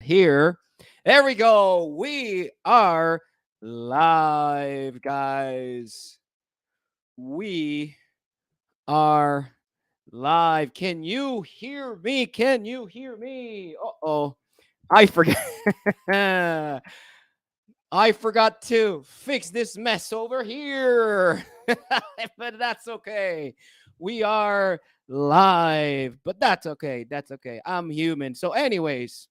here. There we go. We are live, guys. We are live. Can you hear me? Can you hear me? Uh-oh. I forgot. I forgot to fix this mess over here. But that's okay. We are live, but that's okay. That's okay. I'm human. So, anyways,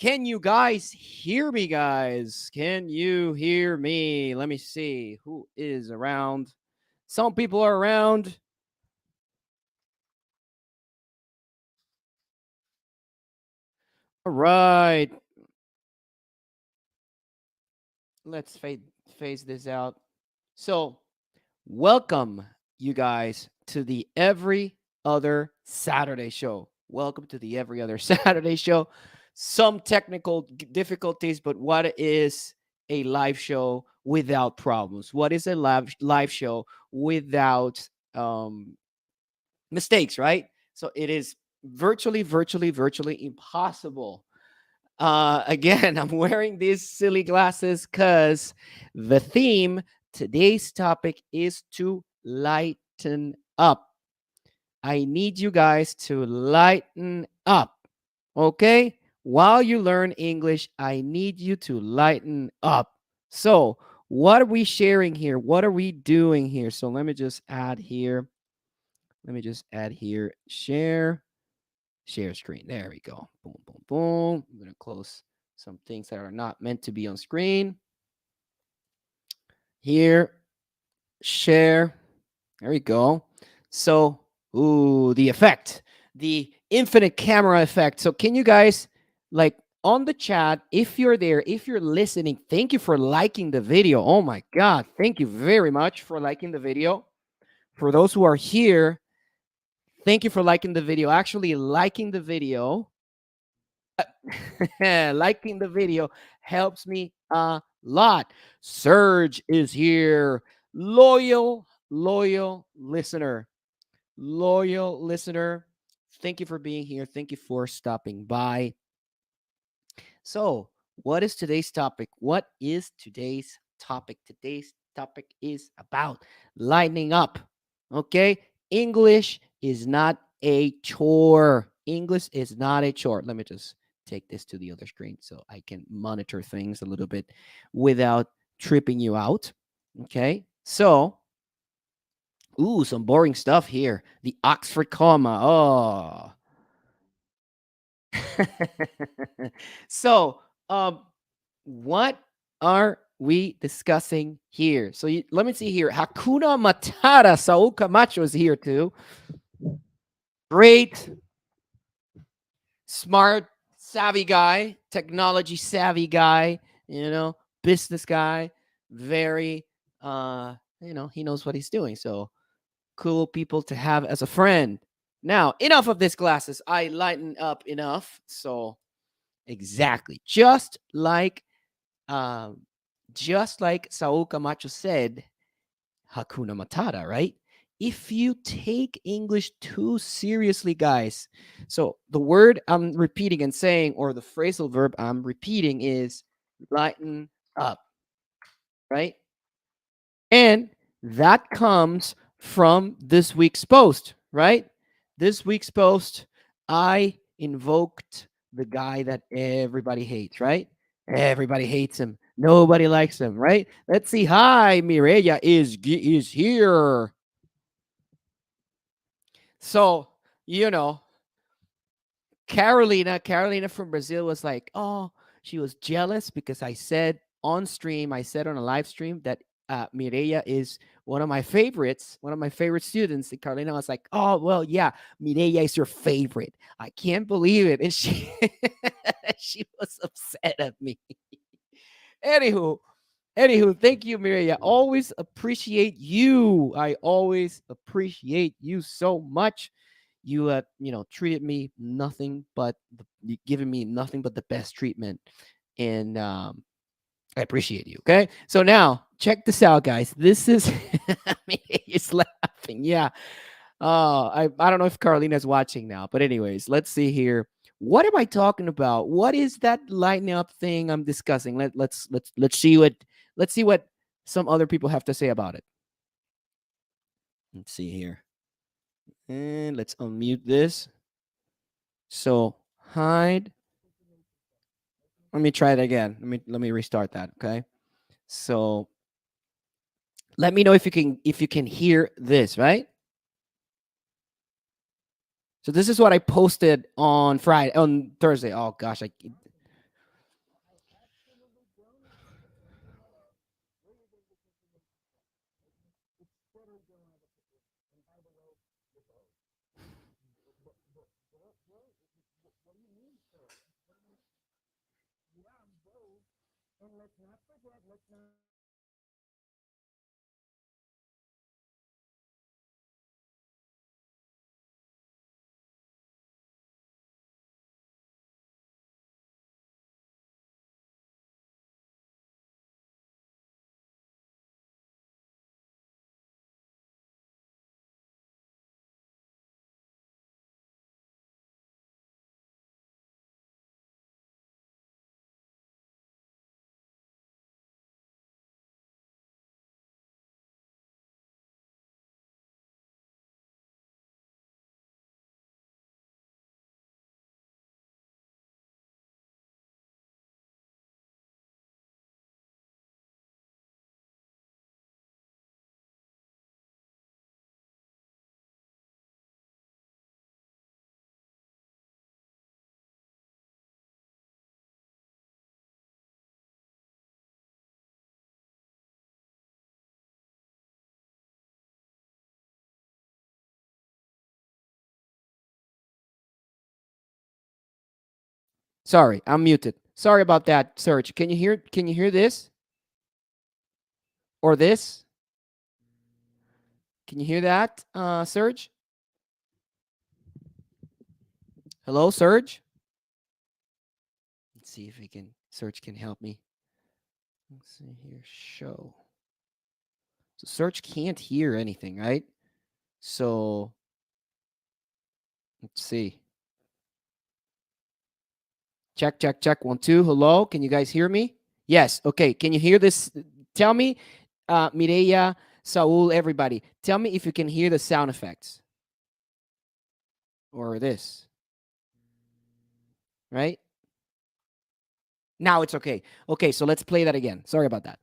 can you guys hear me, guys? Can you hear me? Let me see who is around. Some people are around. All right. Let's phase this out. So, welcome, you guys, to the Every Other Saturday show. Welcome to the Every Other Saturday show. Some technical difficulties, but what is a live show without problems? What is a live show without mistakes, right? So it is virtually impossible. Again, I'm wearing these silly glasses because the theme today's topic is to lighten up. I need you guys to lighten up. Okay? While you learn English, I need you to lighten up. So, what are we sharing here? What are we doing here? So, let me just add here. Let me just add here. Share screen. There we go. Boom, boom, boom. I'm going to close some things that are not meant to be on screen. Here, share. There we go. So, the effect, the infinite camera effect. So, can you guys, like, on the chat, if you're there, if you're listening, thank you for liking the video. Oh my God. Thank you very much for liking the video. For those who are here, thank you for liking the video. Actually, liking the video liking the video helps me a lot. Serge is here. Loyal listener. Loyal listener. Thank you for being here. Thank you for stopping by. So, what is today's topic? What is today's topic? Today's topic is about lightening up. Okay? English is not a chore. English is not a chore. Let me just take this to the other screen so I can monitor things a little bit without tripping you out. Okay? So, some boring stuff here. The Oxford comma. Oh. So, what are we discussing here? So let me see here. Hakuna Matata. Saul Camacho is here too. Great, smart, savvy guy, technology savvy guy, business guy, very, he knows what he's doing. So cool people to have as a friend. Now, enough of this glasses. I lighten up enough. So exactly. Just like Saul Camacho said, Hakuna Matata, right? If you take English too seriously, guys, so the word I'm repeating and saying, or the phrasal verb I'm repeating is lighten up, right? And that comes from this week's post, right? This week's post, I invoked the guy that everybody hates, right? Everybody hates him. Nobody likes him, right? Let's see. Hi, Mireya is here. So, you know, Carolina from Brazil was like, oh, she was jealous because I said on stream, I said on a live stream that Mireya is one of my favorites, one of my favorite students. And Carolina was like, oh, well, yeah, Mireya is your favorite. I can't believe it. And she she was upset at me. Anywho, thank you, Mireya. Always appreciate you. I always appreciate you so much. You treated me nothing but giving me nothing but the best treatment, and I appreciate you. Okay, so now check this out, guys. This is he's laughing. Yeah. I don't know if Carolina's watching now, but anyways, let's see here. What am I talking about? What is that lighting up thing I'm discussing? Let's see what some other people have to say about it. Let's see here. And let's unmute this. So hide. Let me try it again. Let me restart that. Okay. So let me know if you can hear this, right? So this is what I posted on Thursday. Oh gosh, I sorry, I'm muted. Sorry about that, Serge. Can you hear this or this? Can you hear that, Serge? Hello, Serge? Let's see if he can Serge can help me. Let's see here. Show. So Serge can't hear anything, right? So let's see. Check, check, check. 1, 2. Hello. Can you guys hear me? Yes. Okay. Can you hear this? Tell me, Mireya, Saul, everybody. Tell me if you can hear the sound effects or this, right? Now it's okay. Okay. So let's play that again. Sorry about that.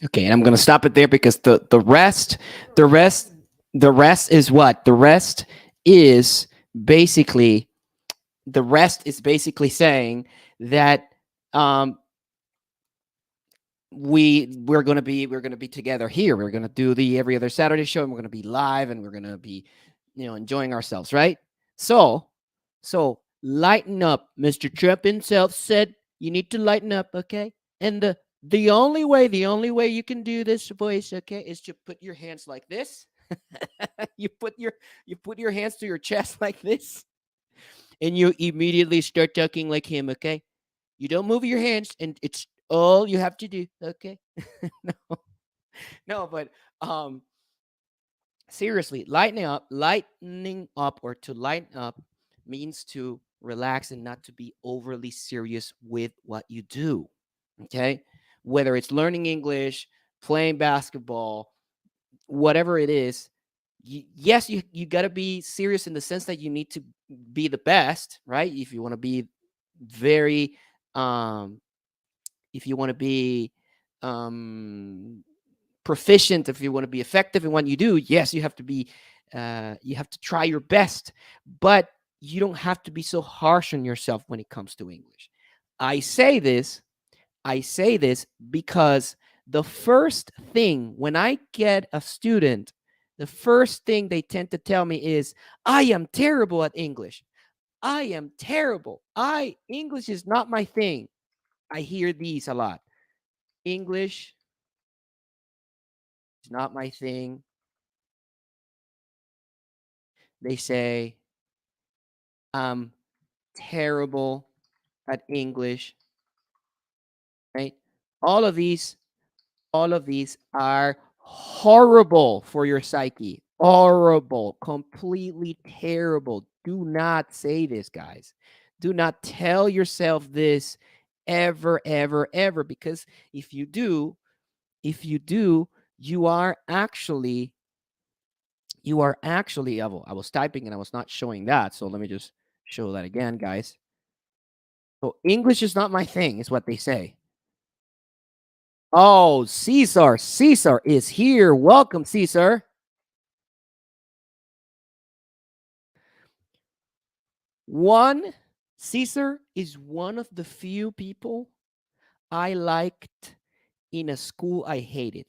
Okay, and I'm gonna stop it there because the rest, the rest is what? Is basically the rest is basically saying that um, we're gonna be together here. We're gonna do the every other Saturday show, and we're gonna be live, and we're gonna be, enjoying ourselves, right? So, so lighten up. Mr. Trump himself said you need to lighten up, okay? And the only way you can do this voice, okay, is to put your hands like this. You put your hands to your chest like this, and you immediately start talking like him, okay? You don't move your hands, and it's all you have to do, okay? No, no, but um, seriously, lightening up, or to lighten up means to relax and not to be overly serious with what you do, okay? Whether it's learning English, playing basketball, whatever it is, yes, you got to be serious in the sense that you need to be the best, right? If you want to be very um if you want to be um proficient, if you want to be effective in what you do, yes, you have to be You have to try your best, but you don't have to be so harsh on yourself when it comes to English. I say this, I say this because the first thing when I get a student, the first thing they tend to tell me is, I am terrible at English. I am terrible. English is not my thing. I hear these a lot. English is not my thing. They say, I'm terrible at English, right? All of these, all of these are horrible for your psyche. Horrible, completely terrible. Do not say this, guys. Do not tell yourself this ever, ever, ever, because if you do, if you do, you are actually, I was typing and I was not showing that. So let me just show that again, guys. So English is not my thing, is what they say. Oh, Caesar. Caesar is here. Welcome, Caesar. One, Caesar is one of the few people I liked in a school I hated.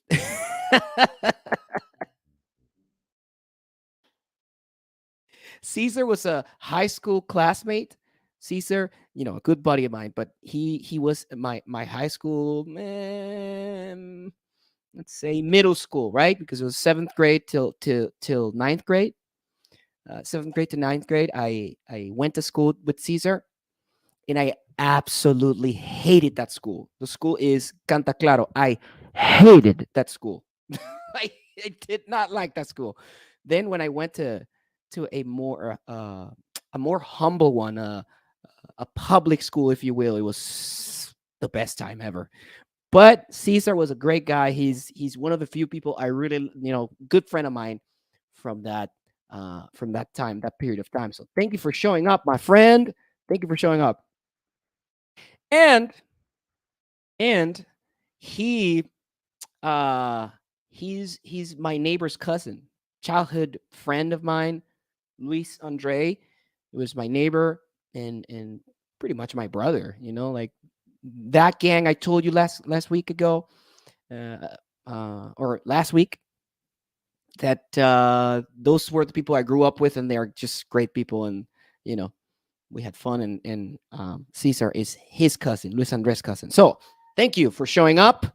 Caesar was a high school classmate. Caesar, a good buddy of mine, but he was my high school, let's say middle school, right? Because it was seventh grade till ninth grade. Seventh grade to ninth grade, I went to school with Caesar, and I absolutely hated that school. The school is Canta Claro. I hated that school. I did not like that school. Then when I went to a more humble one, a public school, if you will, it was the best time ever. But Caesar was a great guy. He's one of the few people I really, good friend of mine from that time, that period of time. So thank you for showing up, my friend. Thank you for showing up. And and he uh he's my neighbor's cousin, childhood friend of mine, Luis Andre. It was my neighbor and pretty much my brother, like that gang I told you last week ago, uh, or last week, that those were the people I grew up with, and they're just great people, and you know we had fun, and Cesar is his cousin, Luis Andres' cousin. So thank you for showing up.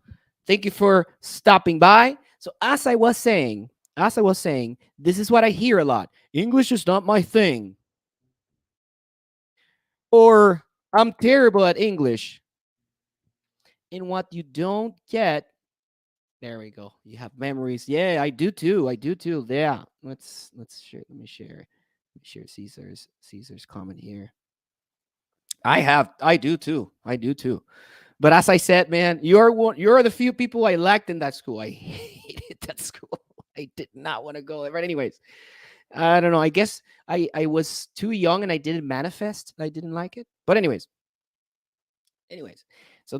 Thank you for stopping by. So as I was saying, this is what I hear a lot. English is not my thing, or I'm terrible at English. And what you don't get, there we go. You have memories. Yeah, I do too. I do too. Yeah. Let's share. Let me share. Let me share Caesar's comment here. I do too. I do too. But as I said, man, you're the few people I liked in that school. I hated that school. I did not want to go there. But anyways, I don't know. I guess I was too young and I didn't manifest. I didn't like it. But anyways, so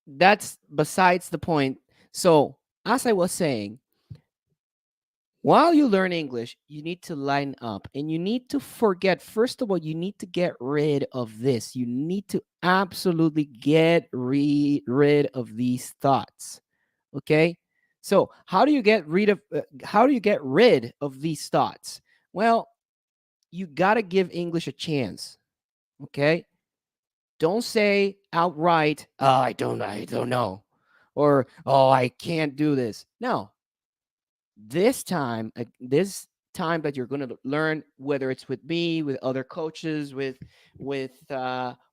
that's besides the point. So as I was saying, while you learn English, you need to line up and you need to forget. First of all, you need to get rid of this. You need to absolutely get rid of these thoughts. Okay? So, how do you get rid of these thoughts? Well, you got to give English a chance. Okay? Don't say outright, "Oh, I don't know." Or, "Oh, I can't do this." No, this time that you're going to learn, whether it's with me, with other coaches, with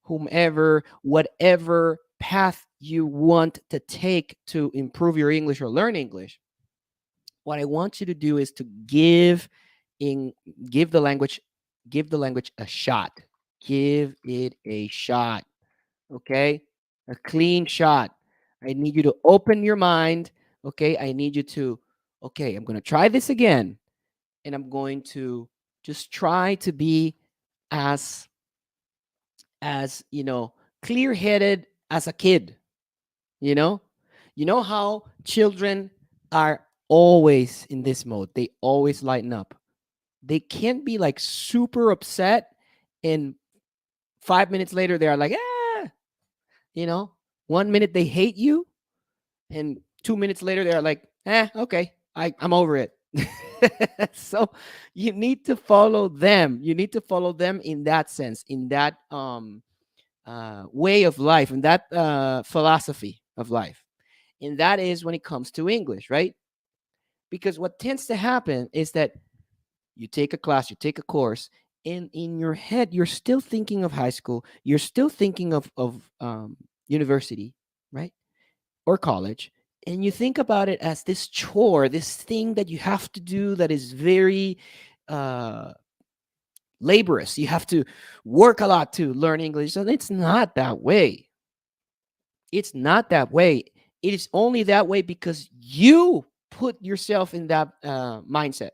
whomever, whatever path you want to take to improve your English or learn English, what I want you to do is to in give the language give the language a shot. Give it a shot. Okay, a clean shot. I need you to open your mind. Okay, I need you to, okay, I'm going to try this again, and I'm going to just try to be as clear headed as a kid. you know you know how children are always in this mode, they always lighten up. They can be like super upset, and 5 minutes later they are like, ah, you know, 1 minute they hate you, and 2 minutes later they're like, okay, I'm over it. So you need to follow them. You need to follow them in that sense, in that way of life, in that philosophy of life. And that is when it comes to English, right? Because what tends to happen is that you take a class, you take a course, and in your head, you're still thinking of high school, you're still thinking of university, right? Or college. And you think about it as this chore, this thing that you have to do that is very uh, laborious. You have to work a lot to learn English. And it's not that way. It's not that way. It is only that way because you put yourself in that mindset.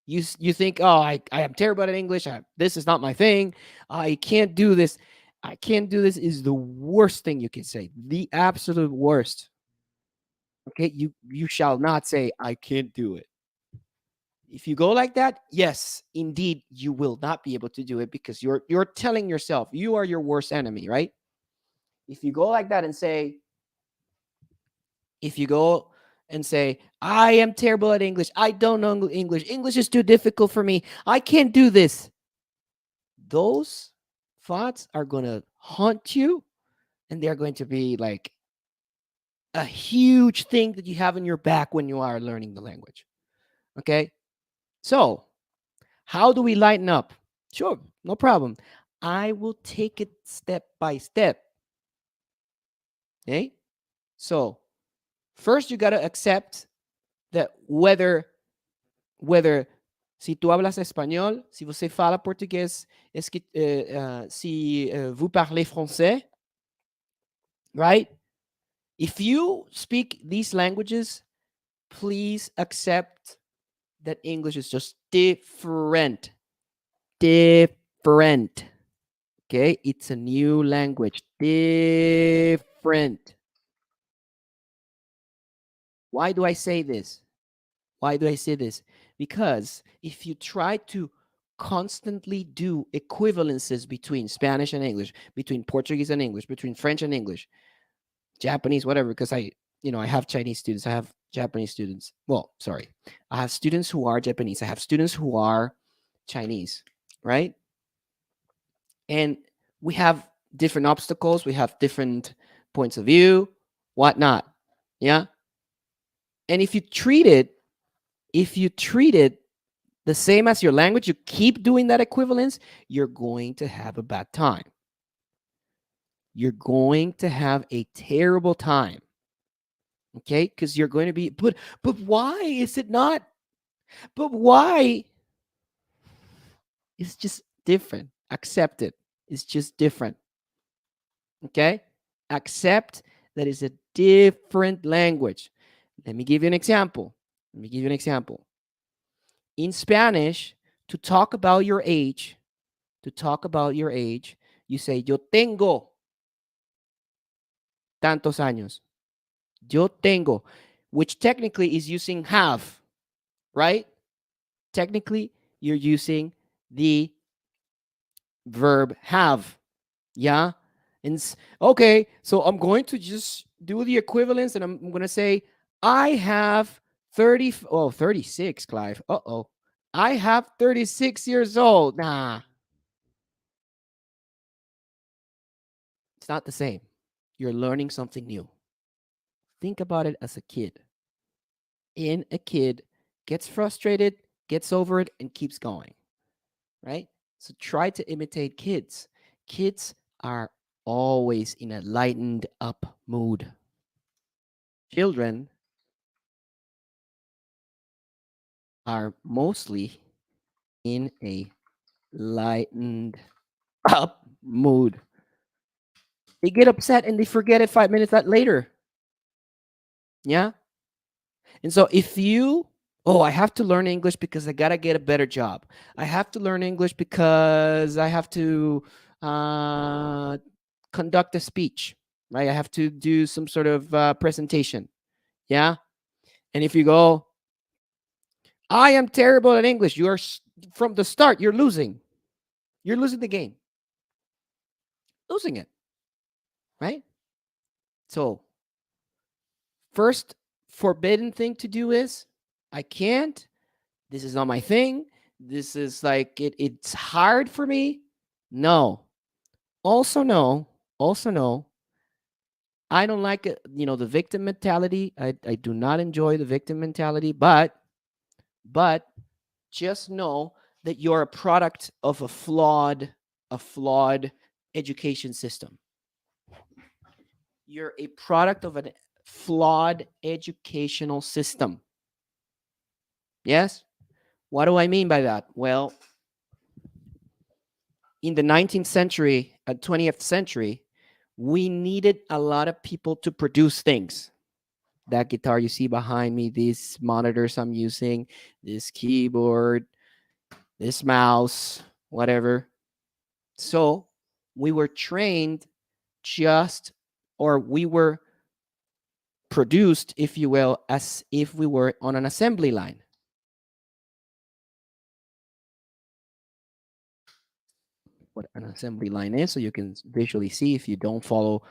You think, oh, I am terrible at English. This is not my thing. I can't do this. I can't do this is the worst thing you can say. The absolute worst. Okay, you shall not say I can't do it. If you go like that, yes, indeed, you will not be able to do it because you're telling yourself you are your worst enemy, right? If you go like that and say, if you go and say, I am terrible at English, I don't know English, English is too difficult for me, I can't do this. Those thoughts are going to haunt you, and they're going to be like a huge thing that you have in your back when you are learning the language. Okay. So, how do we lighten up? Sure, no problem. I will take it step by step. Okay. So, first you got to accept that whether si tú hablas español, si você fala português, si vous parlez français, right? If you speak these languages, please accept that English is just different. Different. Okay? It's a new language. Different. Why do I say this? Why do I say this? Because if you try to constantly do equivalences between Spanish and English, between Portuguese and English, between French and English, Japanese, whatever, because I have Chinese students, I have Japanese students. Well, sorry. I have students who are Japanese, I have students who are Chinese, right? And we have different obstacles, we have different points of view, whatnot. Yeah. And if you treat it the same as your language, you keep doing that equivalence, you're going to have a bad time. You're going to have a terrible time. Okay? Because you're going to be, but why is it not? But why? It's just different. Accept it. It's just different. Okay? Accept that it's a different language. Let me give you an example. Let me give you an example. In Spanish, to talk about your age, you say, yo tengo tantos años. Yo tengo, which technically is using have, right? Technically, you're using the verb have. Yeah. And okay, so I'm going to just do the equivalence and I'm going to say, I have 36, Clive. Uh-oh. I have 36 years old. Nah, it's not the same. You're learning something new. Think about it as a kid. And a kid gets frustrated, gets over it, and keeps going, right? So try to imitate kids. Kids are always in a lightened up mood. Children are mostly in a lightened up mood. They get upset and they forget it 5 minutes later. Yeah. And so if you, oh, I have to learn English because I got to get a better job. I have to learn English because I have to uh, conduct a speech, right? I have to do some sort of presentation. Yeah. And if you go, I am terrible at English. You are from the start. You're losing. You're losing the game. Losing it, right? So first forbidden thing to do is I can't. This is not my thing. This is like it's hard for me. No. Also no. Also no. I don't like it, the victim mentality. I do not enjoy the victim mentality, but just know that you're a product of a flawed education system. You're a product of a flawed educational system. Yes? What do I mean by that? Well, in the 19th century, 20th century, we needed a lot of people to produce things. That guitar you see behind me, these monitors I'm using, this keyboard, this mouse, whatever. So we were trained just, or we were produced, if you will, as if we were on an assembly line. What an assembly line is, so you can visually see if you don't follow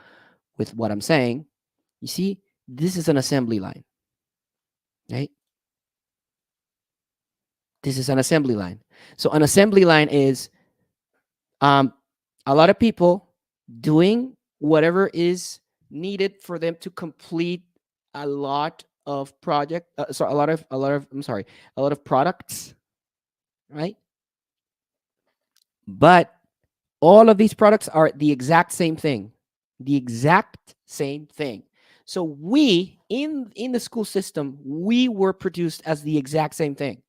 with what I'm saying. You see, this is an assembly line, right? This is an assembly line. So an assembly line is um, a lot of people doing whatever is needed for them to complete a lot of project. So a lot of I'm sorry, a lot of products, right? But all of these products are the exact same thing, the exact same thing. So we in the school system, we were produced as the exact same thing.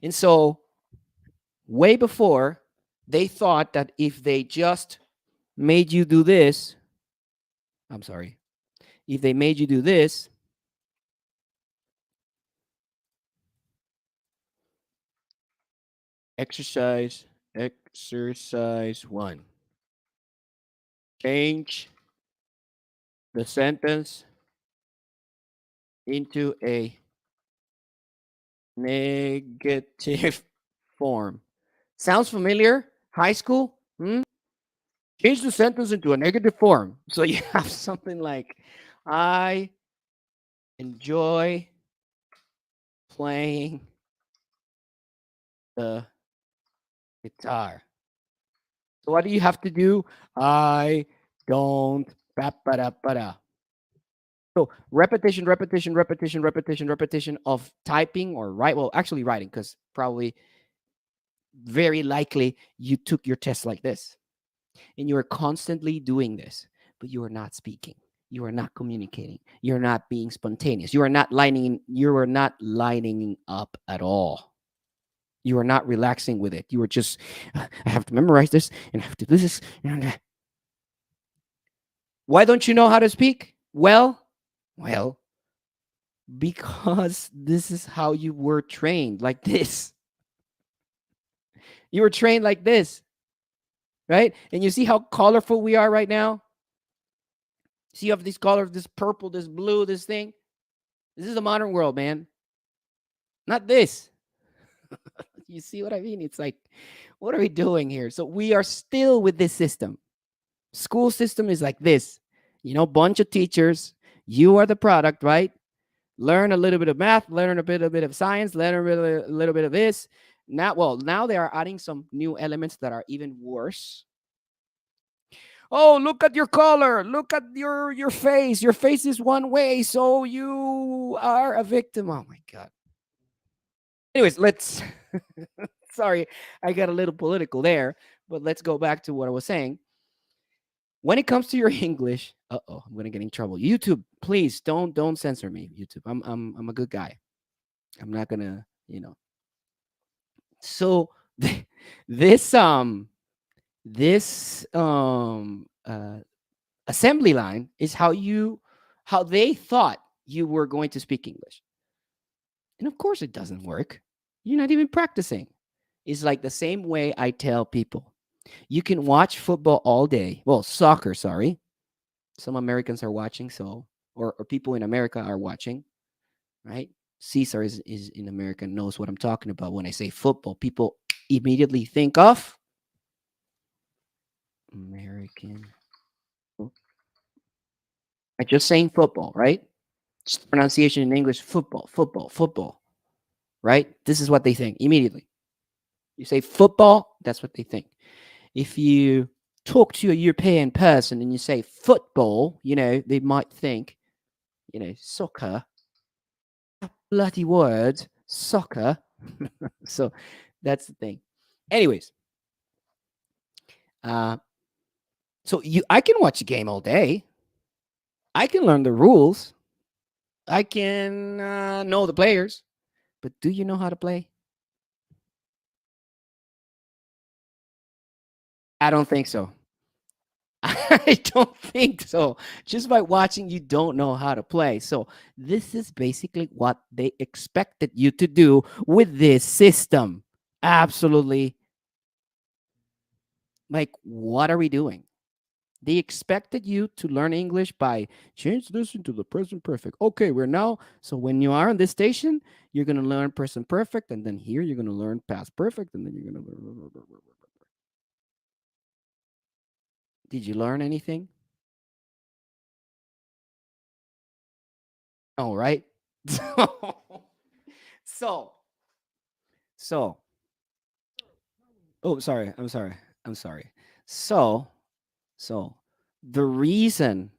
And so way before, they thought that if they just made you do this, I'm sorry, if they made you do this, exercise one, change the sentence into a negative form. Sounds familiar? High school? Hmm? Change the sentence into a negative form. So you have something like, I enjoy playing the guitar. So what do you have to do? I don't. Ba-ba-da-ba-da. So repetition of typing or write. Well, actually writing, because probably very likely you took your test like this and you are constantly doing this, but you are not speaking. You are not communicating. You're not being spontaneous. You are not lining up at all. You are not relaxing with it. You are just, I have to memorize this and I have to do this. Why don't you know how to speak? Well, because this is how you were trained, like this. You were trained like this, right? And you see how colorful we are right now? See, you have these colors, this purple, this blue, this thing. This is the modern world, man. Not this. You see what I mean? It's like, what are we doing here? So we are still with this system. School system is like this. Bunch of teachers. You are the product, right? Learn a little bit of math, learn a bit of science, learn a little bit of this. Now they are adding some new elements that are even worse. Oh, look at your color. Look at your face. Your face is one way, so you are a victim. Oh my god. Anyways, let's sorry, I got a little political there, but let's go back to what I was saying. When it comes to your English, I'm gonna get in trouble. YouTube, please don't censor me. YouTube, I'm a good guy. I'm not gonna, So this this assembly line is how they thought you were going to speak English. And of course it doesn't work. You're not even practicing. It's like the same way I tell people. You can watch football all day. Well, soccer, sorry. Some Americans are watching, or people in America are watching, right? Caesar is in America, knows what I'm talking about. When I say football, people immediately think of American. I just saying football, right? Just pronunciation in English, football, football, football, right? This is what they think immediately. You say football, that's what they think. If you talk to a European person and you say football, they might think, soccer, bloody word, soccer. So that's the thing. Anyways, uh, so I can watch a game all day. I can learn the rules. I can know the players. But do you know how to play? I don't think so. I don't think so. Just by watching, you don't know how to play. So, this is basically what they expected you to do with this system. Absolutely. Like, what are we doing? They expected you to learn English by change this into the present perfect. Okay, we're now, so when you are on this station, you're going to learn present perfect. And then here, you're going to learn past perfect. And then you're going to learn. Did you learn anything? Oh, right. So, so, oh, sorry. I'm sorry. I'm sorry. So, so the reason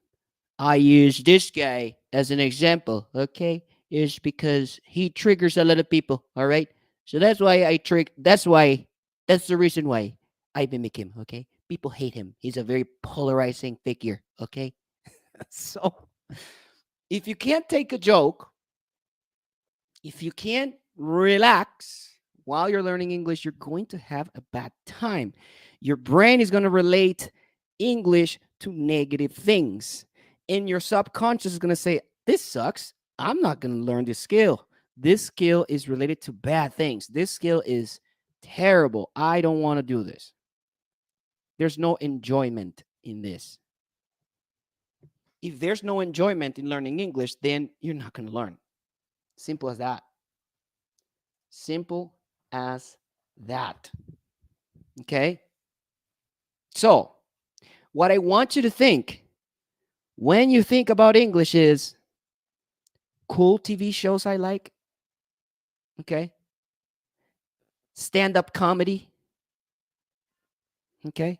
I use this guy as an example, okay, is because he triggers a lot of people. All right. So that's why that's the reason why I mimic him. Okay. People hate him. He's a very polarizing figure. Okay. So if you can't take a joke, if you can't relax while you're learning English, you're going to have a bad time. Your brain is going to relate English to negative things. And your subconscious is going to say, this sucks. I'm not going to learn this skill. This skill is related to bad things. This skill is terrible. I don't want to do this. There's no enjoyment in this. If there's no enjoyment in learning English, then you're not going to learn. Simple as that. Simple as that. Okay? So, what I want you to think when you think about English is cool TV shows I like. Okay? Stand up comedy. Okay?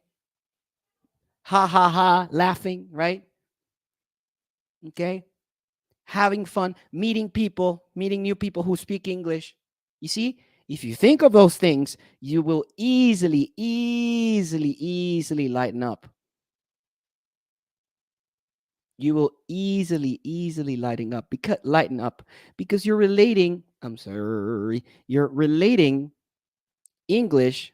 Ha ha ha, laughing, right? Okay? Having fun, meeting new people who speak English. You see, if you think of those things, you will easily lighten up. You will easily lighten up because you're relating English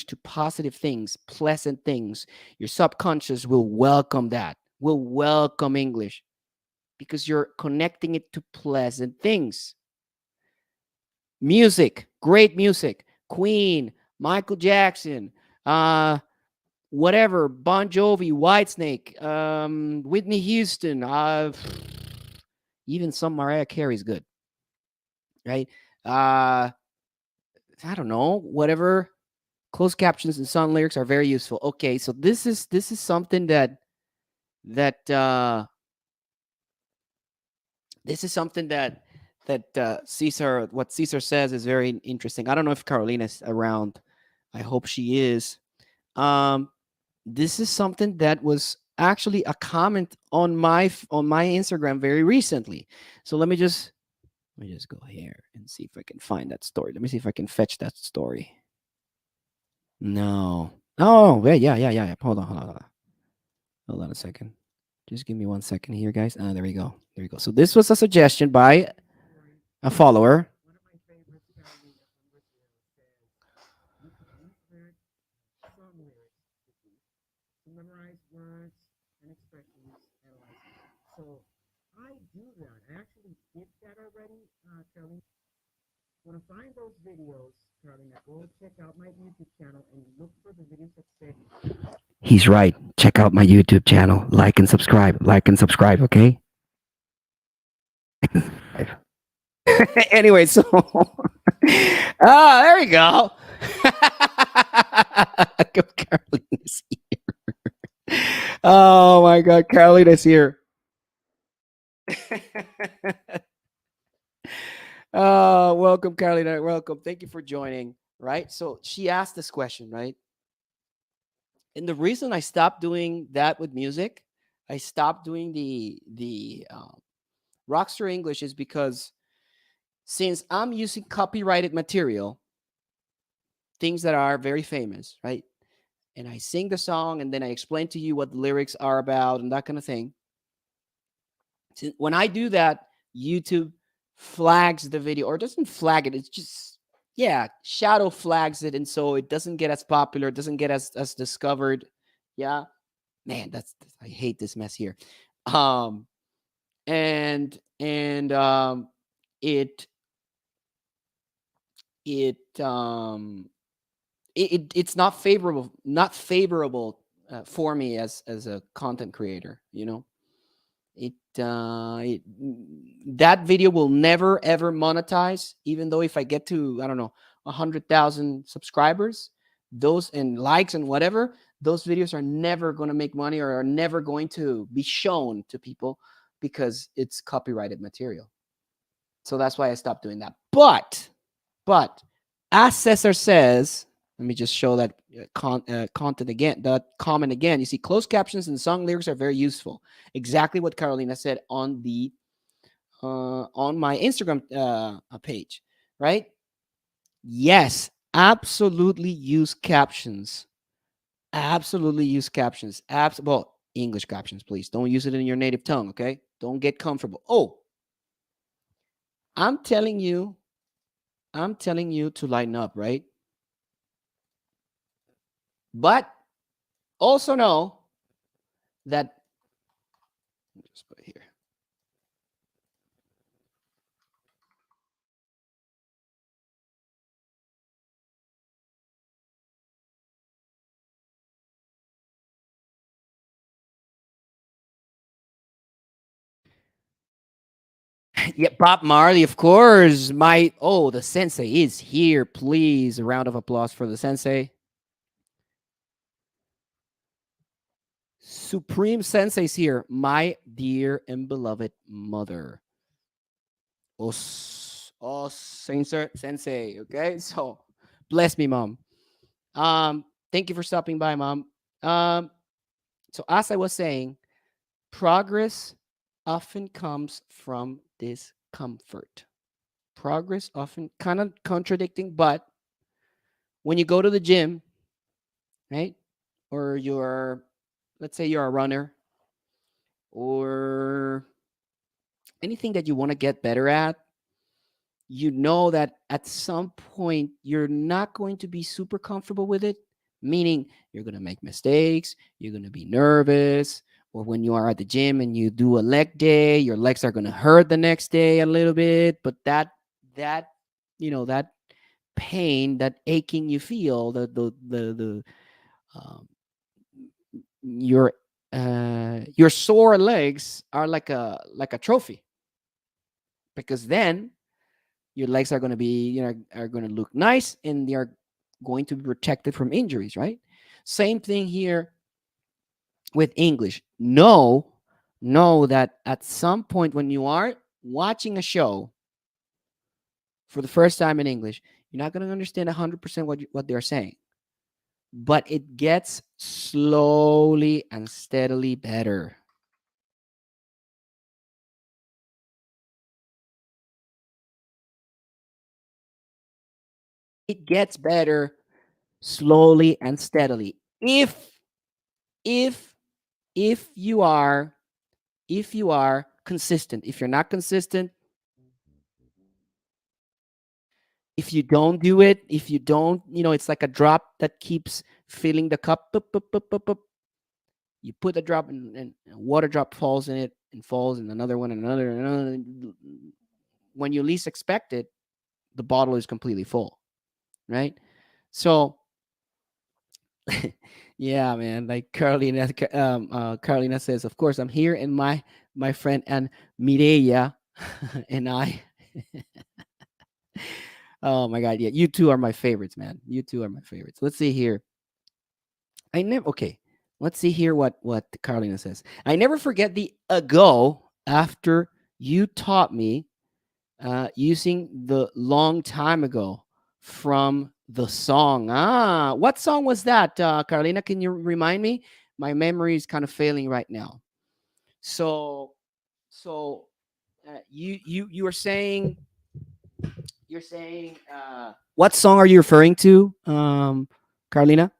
to positive things, pleasant things. Your subconscious will welcome that, will welcome English because you're connecting it to pleasant things. Music, great music, Queen, Michael Jackson, whatever, Bon Jovi, Whitesnake, Whitney Houston, even some Mariah Carey is good, right? I don't know, whatever. Closed captions and song lyrics are very useful. Okay, so this is something that this is something that Caesar, what Caesar says is very interesting. I don't know if Carolina's around. I hope she is. Um, this is something that was actually a comment on my Instagram very recently. So let me just go here and see if I can find that story. Let me see if I can fetch that story. No. Oh, yeah. Hold on a second. Just give me 1 second here, guys. There we go. There we go. So this was a suggestion by a follower. He's right. Check out my YouTube channel. Like and subscribe. Like and subscribe, okay? Anyway, so ah, there you go. Carolina's here. Oh my God, Carolina's here. Welcome, Carolina. Welcome. Thank you for joining. Right. So she asked this question, right? And the reason I stopped doing that with music, I stopped doing the rockstar English is because since I'm using copyrighted material, things that are very famous, right? And I sing the song and then I explain to you what the lyrics are about and that kind of thing. When I do that, YouTube flags the video or doesn't flag it. It's just yeah, shadow flags it, and so it doesn't get as popular, it doesn't get as discovered. Yeah, man, that's I hate this mess here. Um, and it it it's not favorable for me as a content creator. That video will never ever monetize, even though if I get to, I don't know, 100,000 subscribers, those and likes and whatever, those videos are never going to make money or are never going to be shown to people because it's copyrighted material. So that's why I stopped doing that. But as Cesar says, let me just show that content again, the comment again. You see, closed captions and song lyrics are very useful. Exactly what Carolina said on my Instagram page, right? Yes, absolutely use captions. Absolutely use captions. Well, English captions, please. Don't use it in your native tongue, okay? Don't get comfortable. Oh, I'm telling you, I'm telling you to lighten up, right? But also know that just put it here. Yeah, Bob Marley, of course. The sensei is here. Please, a round of applause for the sensei. Supreme Sensei's here. My dear and beloved mother. Sensei. Okay, so bless me, mom. Thank you for stopping by, mom. Um, so as I was saying, progress often comes from discomfort. Progress often kind of contradicting, but when you go to the gym, right? Or let's say you're a runner or anything that you want to get better at, you know that at some point you're not going to be super comfortable with it, meaning you're going to make mistakes, you're going to be nervous, or when you are at the gym and you do a leg day, your legs are going to hurt the next day a little bit, but that that pain, that aching you feel, the um, your your sore legs are like a trophy because then your legs are going to be are going to look nice and they are going to be protected from injuries, right? Same thing here with English. Know that at some point when you are watching a show for the first time in English, you're not going to understand 100% what they're saying, but it gets slowly and steadily better. It gets better slowly and steadily. If if you are if you are consistent. If you're not consistent, if you don't do it, if you don't, it's like a drop that keeps filling the cup. Bup, bup, bup, bup, bup. You put the drop and a water drop falls in it and falls in another one and another and another. When you least expect it, the bottle is completely full, right? So yeah, man. Like Carolina says, of course, I'm here, and my friend and Mireia and I. Oh my god, yeah, you two are my favorites, man. You two are my favorites. Let's see here. I never okay. Let's see here what Carolina says. I never forget the ago after you taught me using the long time ago from the song. Ah, what song was that, Carolina? Can you remind me? My memory is kind of failing right now. So, you were saying what song are you referring to, Carolina?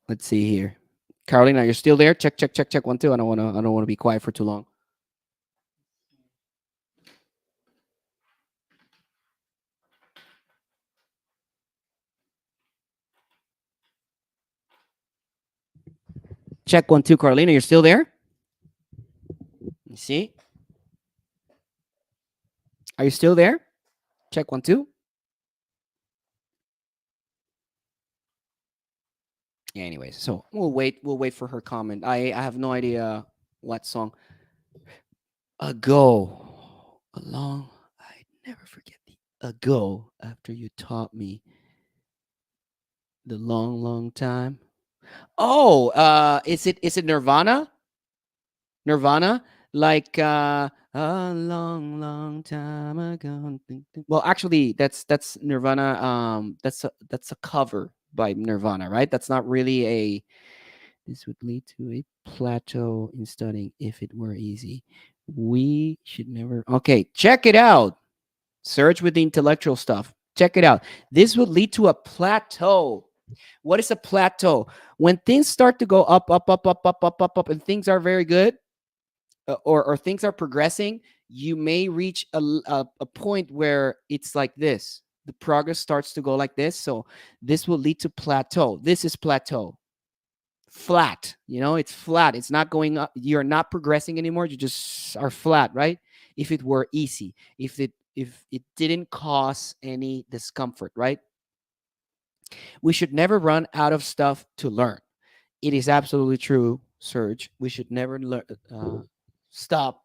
Let's see here. Carolina, you're still there? Check, check, check, check. 1 2. I don't wanna be quiet for too long. Check 1 2. Carolina, you're still there? You see? Are you still there? Check 1 2. Yeah, anyways, so we'll wait for her comment. I have no idea what song. Ago. A long I never forget the ago after you taught me the long, long time. Oh, is it Nirvana? Nirvana? Like a long, long time ago. Well, actually, that's Nirvana. That's a cover by Nirvana, right? That's not really a. This would lead to a plateau in studying if it were easy. We should never. Okay, check it out. Search with the intellectual stuff. Check it out. This would lead to a plateau. What is a plateau? When things start to go up, up, up, up, up, up, up, up, and things are very good, or things are progressing, you may reach a point where it's like this. The progress starts to go like this. So this will lead to plateau. This is plateau. Flat. It's flat. It's not going up. You're not progressing anymore. You just are flat, right? If it were easy, if it didn't cause any discomfort, right? We should never run out of stuff to learn. It is absolutely true, Serge. We should never stop.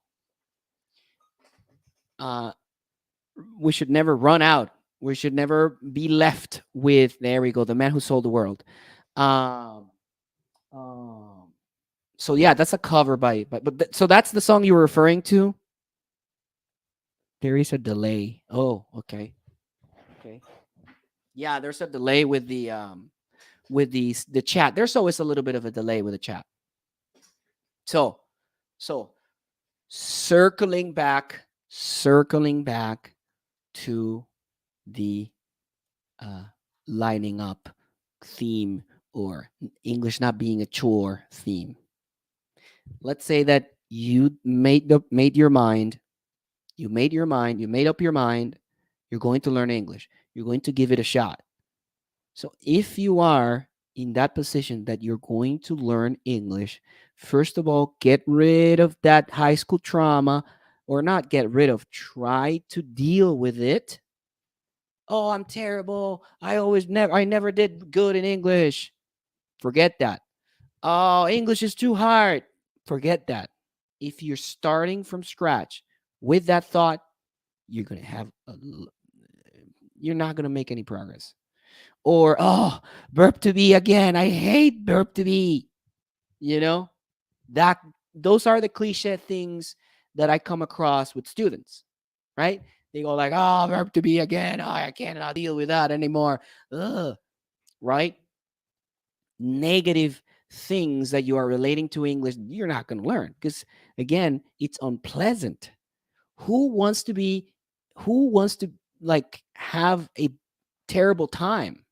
Uh, we should never run out. We should never be left with. There we go. The man who sold the world. Um, um, so yeah, that's a cover so that's the song you were referring to. There is a delay. Oh, okay, okay. Yeah, there's a delay with the chat. There's always a little bit of a delay with the chat. So so circling back to the uh, lining up theme, or English not being a chore theme. Let's say that you made your mind, you made up your mind, you're going to learn English. You're going to give it a shot. So if you are in that position that you're going to learn English, first of all, get rid of that high school trauma, or not get rid of, try to deal with it. Oh, I'm terrible. I never did good in English. Forget that. Oh, English is too hard. Forget that. If you're starting from scratch with that thought, you're going to you're not going to make any progress. Or, oh, verb to be again. I hate verb to be. You know, that those are the cliche things that I come across with students, right? They go like, oh, verb to be again. Oh, I cannot deal with that anymore. Ugh, right? Negative things that you are relating to English, you're not going to learn because, again, it's unpleasant. Who wants to be, who wants to like have a terrible time?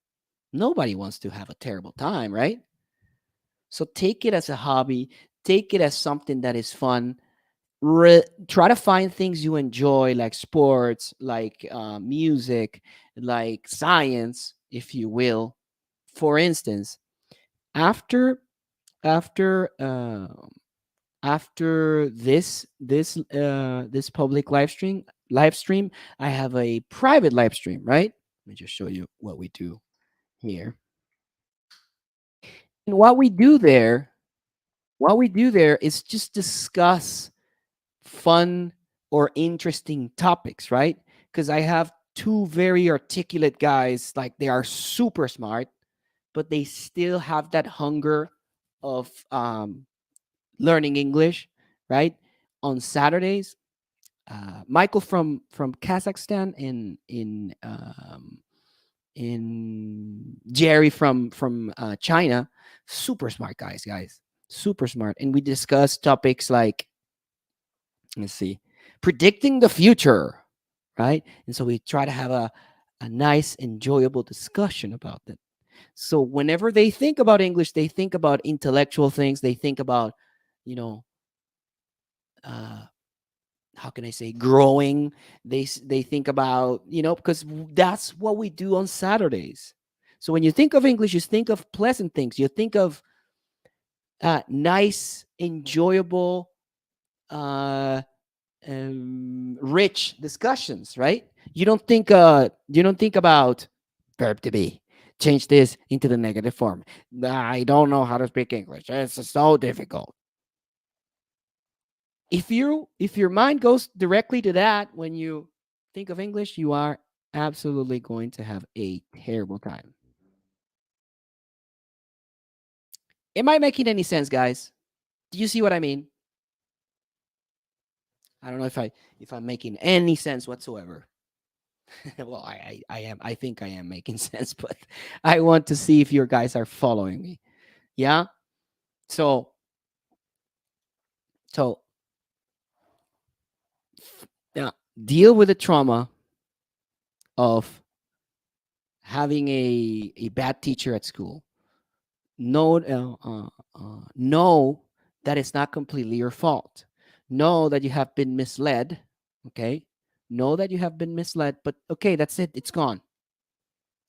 Nobody wants to have a terrible time, right? So take it as a hobby, take it as something that is fun. Try to find things you enjoy, like sports, like music, like science, if you will. For instance, after after after this public live stream, I have a private live stream, right? Let me just show you what we do here. And what we do there What we do there is just discuss fun or interesting topics, right? Because I have two very articulate guys, like they are super smart, but they still have that hunger of learning English, right? On Saturdays, Michael from Kazakhstan, in Jerry from China, super smart guys, super smart, and we discuss topics like, let's see, predicting the future, right? And so we try to have a nice, enjoyable discussion about that. So whenever they think about English, they think about intellectual things. They think about, you know, uh, how can I say, growing. They think about, because that's what we do on Saturdays. So when you think of English, you think of pleasant things. You think of nice, enjoyable, uh, rich discussions, right? You don't think about verb to be. Change this into the negative form. I don't know how to speak English. It's so difficult. If your mind goes directly to that when you think of English, you are absolutely going to have a terrible time. Am I making any sense, guys? Do you see what I mean? I don't know if I'm making any sense whatsoever. Well, I am. I think I am making sense, but I want to see if your guys are following me. Yeah. So so yeah, deal with the trauma of having a bad teacher at school. Know that it's not completely your fault. Know that you have been misled. Okay. Know that you have been misled, but okay, that's it. It's gone.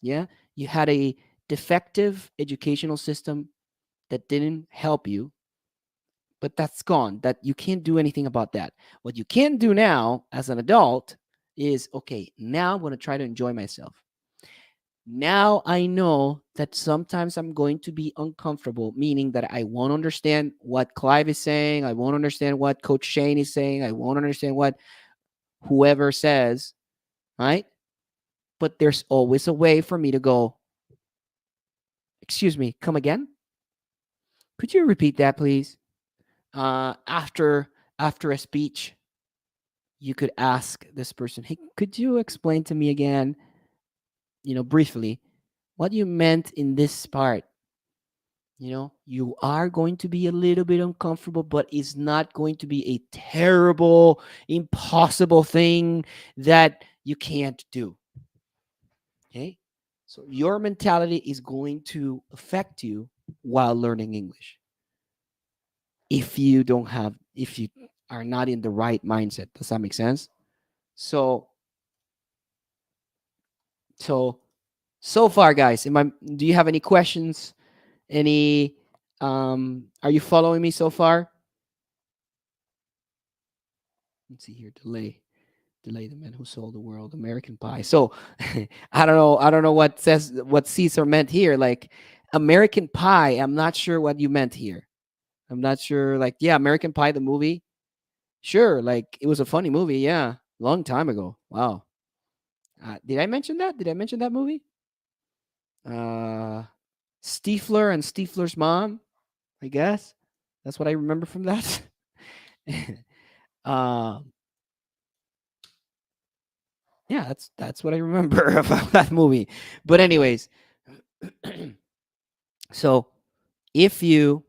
Yeah. You had a defective educational system that didn't help you, but that's gone. That you can't do anything about that. What you can do now as an adult is, okay, now I'm going to try to enjoy myself. Now I know that sometimes I'm going to be uncomfortable, meaning that I won't understand what Clive is saying. I won't understand what Coach Shane is saying. I won't understand what whoever says, right? But there's always a way for me to go, excuse me, come again? Could you repeat that, please? After a speech, you could ask this person, hey, could you explain to me again, briefly, what you meant in this part? You are going to be a little bit uncomfortable, but it's not going to be a terrible, impossible thing that you can't do. Okay. So your mentality is going to affect you while learning English. If you are not in the right mindset, does that make sense? So, so, so far, guys, do you have any questions? Any, are you following me so far? Let's see here. Delay the man who sold the world, American Pie. So I don't know what Caesar meant here, like American Pie. I'm not sure what you meant here. I'm not sure, like, yeah, American Pie the movie. Sure, like it was a funny movie, yeah, long time ago. Wow. Did I mention that movie? uh Stifler and Stifler's mom, I guess. That's what I remember from that. uh yeah, that's what I remember about that movie. But anyways, so if you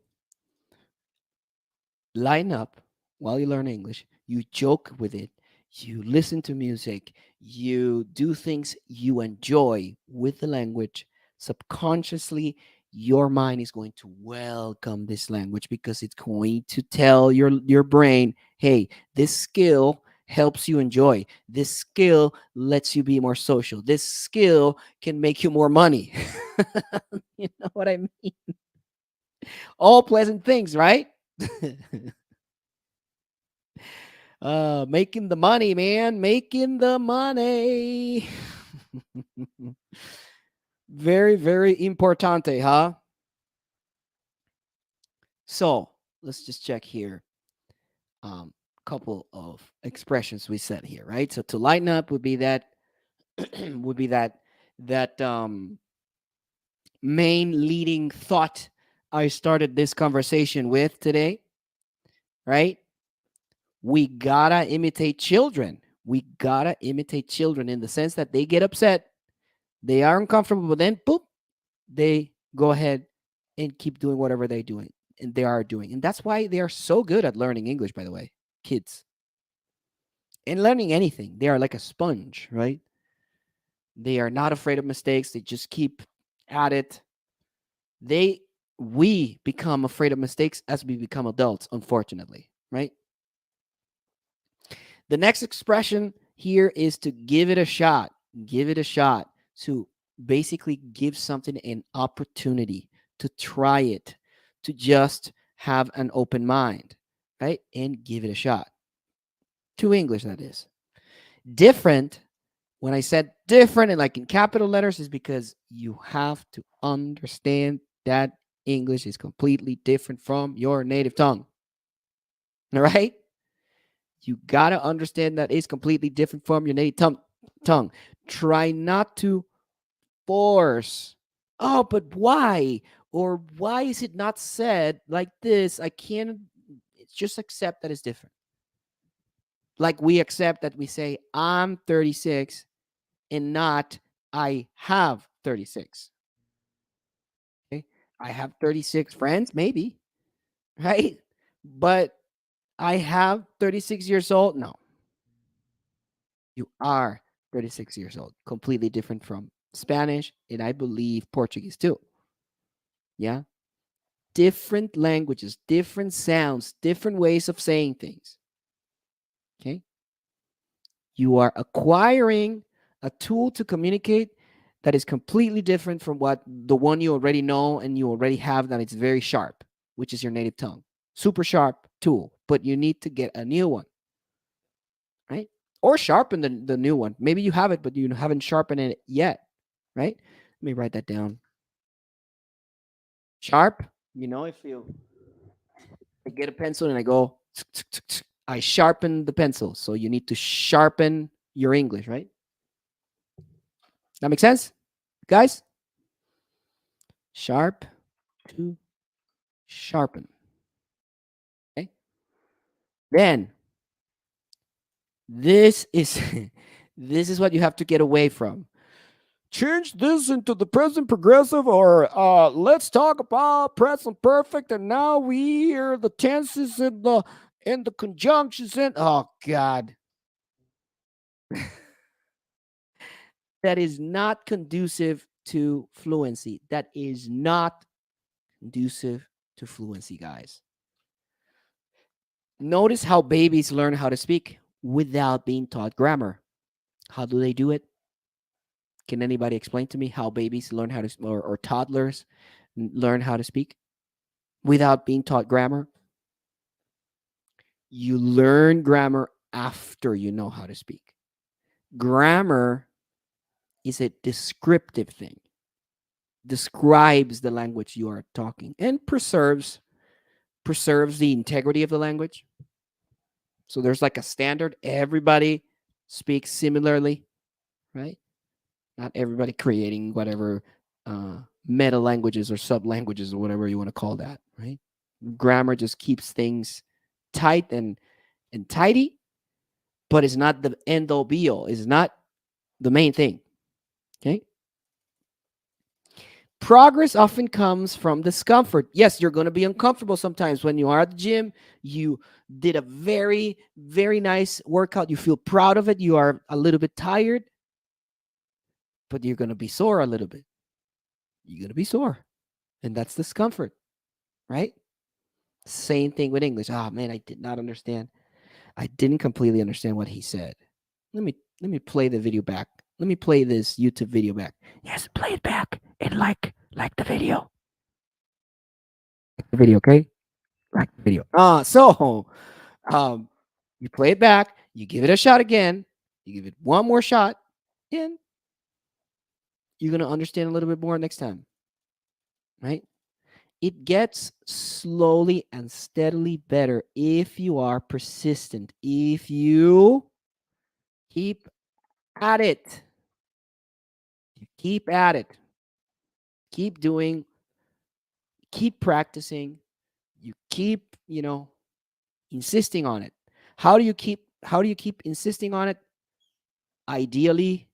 line up while you learn English, you joke with it, you listen to music, you do things you enjoy with the language, subconsciously, your mind is going to welcome this language because it's going to tell your brain, hey, this skill helps you enjoy. This skill lets you be more social. This skill can make you more money. You know what I mean? All pleasant things, right? Making the money, man, making the money. Very, very importante, huh? So, let's just check here. Couple of expressions we said here, right? So to lighten up would be that would be that main leading thought I started this conversation with today, right? We gotta imitate children. We gotta imitate children in the sense that they get upset, they are uncomfortable, but then boop, they go ahead and keep doing whatever they're doing and they are doing. And that's why they are so good at learning English, by the way, kids. And learning anything. They are like a sponge, right? They are not afraid of mistakes. They just keep at it. They we become afraid of mistakes as we become adults, unfortunately, right? The next expression here is to give it a shot. Give it a shot. To basically give something an opportunity to try it, to just have an open mind, right? And give it a shot. To English, that is. Different, when I said different and like in capital letters, is because you have to understand that English is completely different from your native tongue. All right? You got to understand that it's completely different from your native tongue. Try not to force. Oh, but why? Or why is it not said like this? I can't. It's just accept that it's different. Like we accept that we say, I'm 36 and not I have 36. Okay. I have 36 friends, maybe, right? But I have 36 years old. No, you are 36 years old. Completely different from Spanish and I believe Portuguese too. Yeah. Different languages, different sounds, different ways of saying things. Okay. You are acquiring a tool to communicate that is completely different from what the one you already know and you already have that it's very sharp, which is your native tongue. Super sharp tool, but you need to get a new one, right? Or sharpen the new one. Maybe you have it, but you haven't sharpened it yet, right? Let me write that down. Sharp, if you I get a pencil and I go, I sharpen the pencil. So you need to sharpen your English, right? That makes sense, guys? Sharp to sharpen. Okay. Then this is this is what you have to get away from. Change this into the present progressive, or let's talk about present perfect, and now we hear the tenses and the conjunctions and oh god. That is not conducive to fluency. That is not conducive to fluency, guys. Notice how babies learn how to speak without being taught grammar. How do they do it? Can anybody explain to me how babies learn how to, or toddlers learn how to speak without being taught grammar? You learn grammar after you know how to speak. Grammar is a descriptive thing, describes the language you are talking and preserves the integrity of the language. So there's like a standard. Everybody speaks similarly, right? Not everybody creating whatever meta languages or sub languages or whatever you want to call that, right? Grammar just keeps things tight and tidy, but it's not the end all be all. It's not the main thing. Okay. Progress often comes from discomfort. Yes, you're going to be uncomfortable sometimes when you are at the gym. You did a very, very nice workout. You feel proud of it. You are a little bit tired, but you're going to be sore a little bit. You're going to be sore. And that's discomfort, right? Same thing with English. Oh man, I did not understand. I didn't completely understand what he said. Let me play the video back. Let me play this YouTube video back. Yes, play it back and like the video. Like the video, okay? Like the video. So um you play it back, you give it a shot again, you give it one more shot, and you're gonna understand a little bit more next time. Right? It gets slowly and steadily better if you are persistent, if you keep at it. You keep at it. Keep doing, keep practicing. You keep, insisting on it. How do you keep insisting on it? Ideally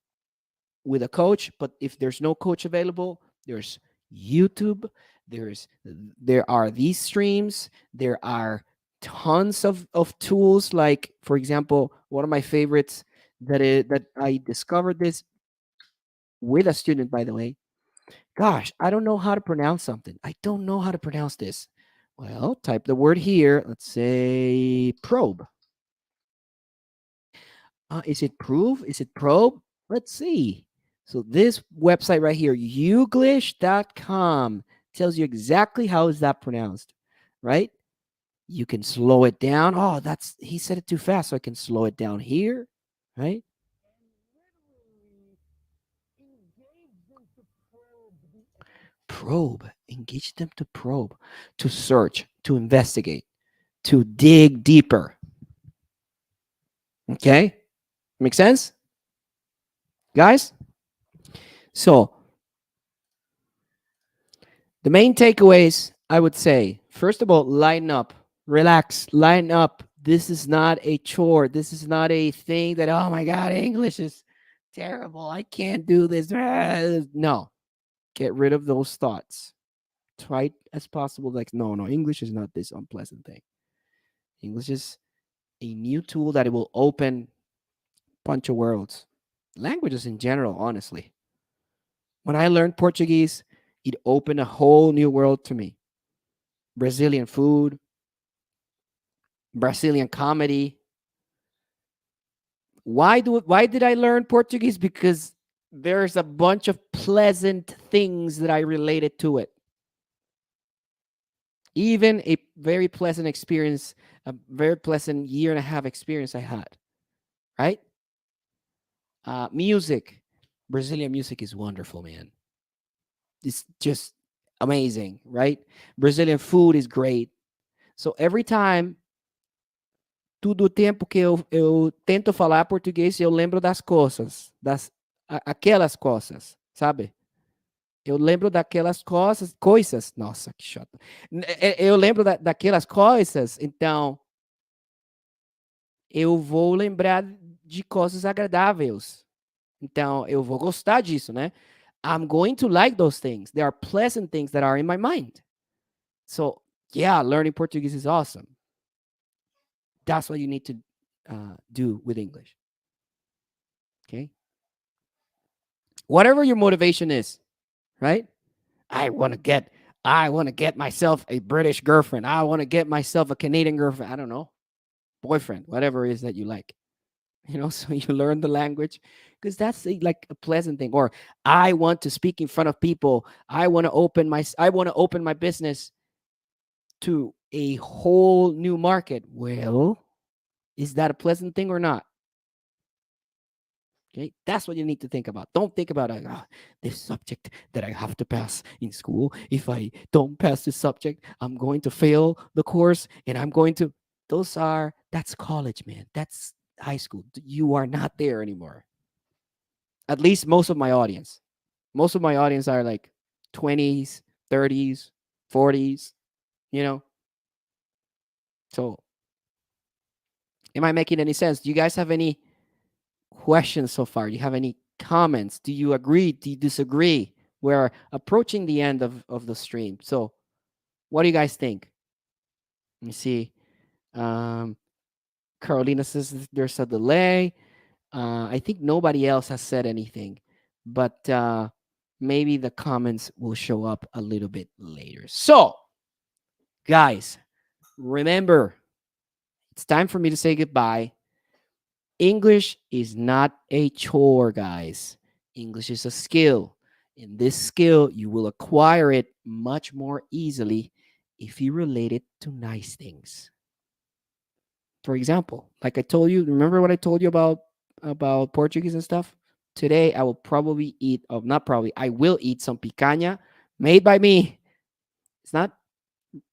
with a coach, but if there's no coach available, there's YouTube, there's there are these streams, there are tons of tools, like for example, one of my favorites that I discovered this with a student, by the way. Gosh, I don't know how to pronounce something. I don't know how to pronounce this. Well, type the word here. Let's say probe. Is it prove? Is it probe? Let's see. So this website right here, youglish.com, tells you exactly how is that pronounced, right? You can slow it down. Oh, that's he said it too fast, so I can slow it down here, right? Probe. Engage them to probe, to search, to investigate, to dig deeper. Okay? Make sense? Guys? So the main takeaways, I would say, first of all, line up, relax, line up. This is not a chore. This is not a thing that, oh my God, English is terrible. I can't do this. No, get rid of those thoughts. Try as possible. Like, no, no, English is not this unpleasant thing. English is a new tool that it will open a bunch of worlds. Languages in general, honestly. When I learned Portuguese, it opened a whole new world to me. Brazilian food, Brazilian comedy. Why did I learn Portuguese? Because there's a bunch of pleasant things that I related to it. Even a very pleasant experience, a very pleasant year and a half experience I had, right? Music. Brazilian music is wonderful, man. It's just amazing, right? Brazilian food is great. So every time, todo o tempo que eu tento falar português, eu lembro das coisas, aquelas coisas, sabe? Eu lembro daquelas coisas. Nossa, que chato. Eu lembro daquelas coisas, então eu vou lembrar de coisas agradáveis. Então eu vou gostar disso, né? I'm going to like those things. There are pleasant things that are in my mind. So, yeah, learning Portuguese is awesome. That's what you need to do with English. Okay? Whatever your motivation is, right? I want to get myself a British girlfriend. I want to get myself a Canadian girlfriend. I don't know, boyfriend, whatever it is that you like. So you learn the language because that's like a pleasant thing. Or I want to speak in front of people. I want to open my business to a whole new market. Well, is that a pleasant thing or not? Okay, that's what you need to think about. Don't think about this subject that I have to pass in school. If I don't pass this subject, I'm going to fail the course, and I'm going to. That's college, man. That's high school. You are not there anymore. At least most of my audience. Most of my audience are like 20s, 30s, 40s. You know. So, am I making any sense? Do you guys have any questions so far? Do you have any comments? Do you agree? Do you disagree? We're approaching the end of the stream. So what do you guys think? Let me see. Um, Carolina says there's a delay. I think nobody else has said anything, but maybe the comments will show up a little bit later. So, guys, remember, it's time for me to say goodbye. English is not a chore, guys. English is a skill. And this skill, you will acquire it much more easily if you relate it to nice things. For example, like I told you, remember what I told you about Portuguese and stuff? Today, I will probably eat, not probably, I will eat some picanha made by me. not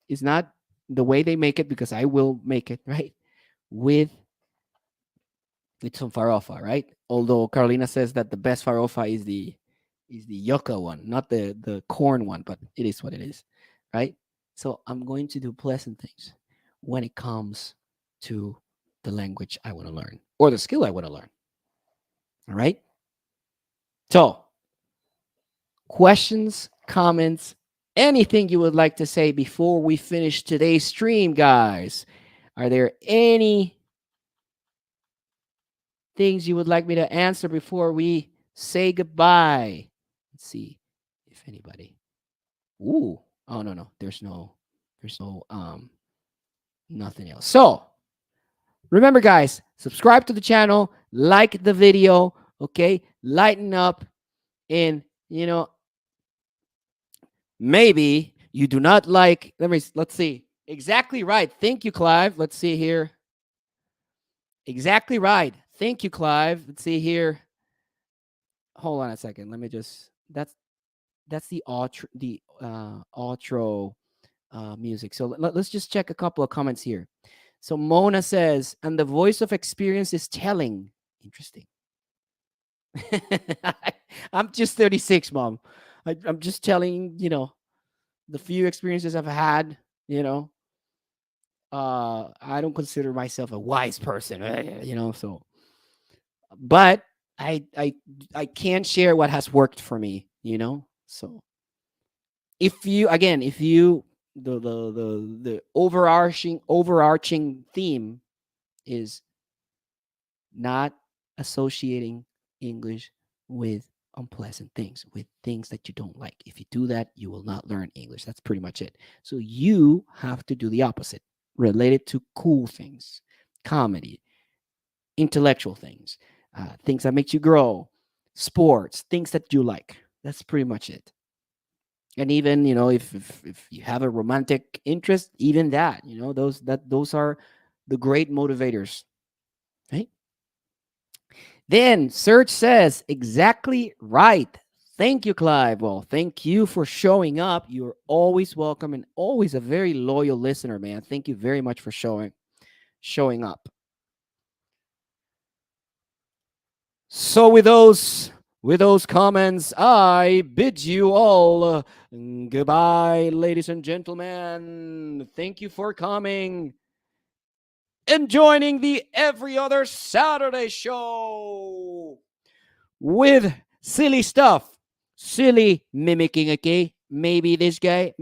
it's not the way they make it, because I will make it, right? With some farofa, right? Although Carolina says that the best farofa is the yucca one, not the corn one, but it is what it is, right? So I'm going to do pleasant things when it comes to the language I want to learn or the skill I want to learn. All right. So, questions, comments, anything you would like to say before we finish today's stream, guys? Are there any things you would like me to answer before we say goodbye? Let's see if anybody. Ooh. Oh no, no. There's no nothing else. So remember, guys, subscribe to the channel, like the video, okay? Lighten up, and maybe you do not like. Let's see. Exactly right. Thank you, Clive. Let's see here. Exactly right. Thank you, Clive. Let's see here. Hold on a second. Let me just. That's the outro music. So let's just check a couple of comments here. So Mona says, and the voice of experience is telling. Interesting. I'm just 36, Mom. I'm just telling, the few experiences I've had, I don't consider myself a wise person, so but I I I can't share what has worked for me, So if you the overarching theme is not associating English with unpleasant things, with things that you don't like. If you do that, you will not learn English. That's pretty much it. So you have to do the opposite, related to cool things, comedy, intellectual things, things that make you grow, sports, things that you like. That's pretty much it. And even if you have a romantic interest, even that, those are the great motivators, right? Then Serge says, exactly right. Thank you, Clive. Well, thank you for showing up. You're always welcome and always a very loyal listener, man. Thank you very much for showing up. So with those comments, I bid you all goodbye, ladies and gentlemen. Thank you for coming and joining the Every Other Saturday show with silly stuff, silly mimicking. Okay, maybe this guy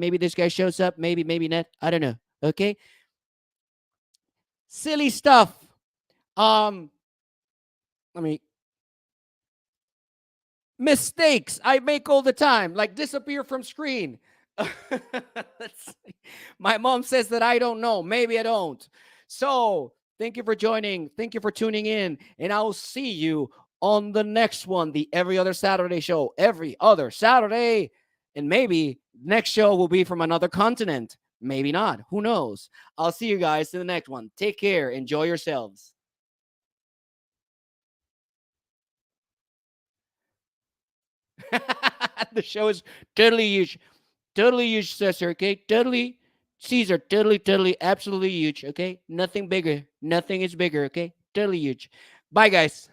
shows up, maybe not. I don't know. Okay, silly stuff. Um, I mean, mistakes I make all the time, like disappear from screen. My mom says that I don't know. Maybe I don't. So thank you for joining. Thank you for tuning in. And I'll see you on the next one, the Every Other Saturday show. Every other Saturday. And maybe next show will be from another continent. Maybe not. Who knows? I'll see you guys in the next one. Take care. Enjoy yourselves. The show is totally huge. Totally huge, Caesar, okay? Totally, Caesar, totally, absolutely huge, okay? Nothing bigger. Nothing is bigger, okay? Totally huge. Bye, guys.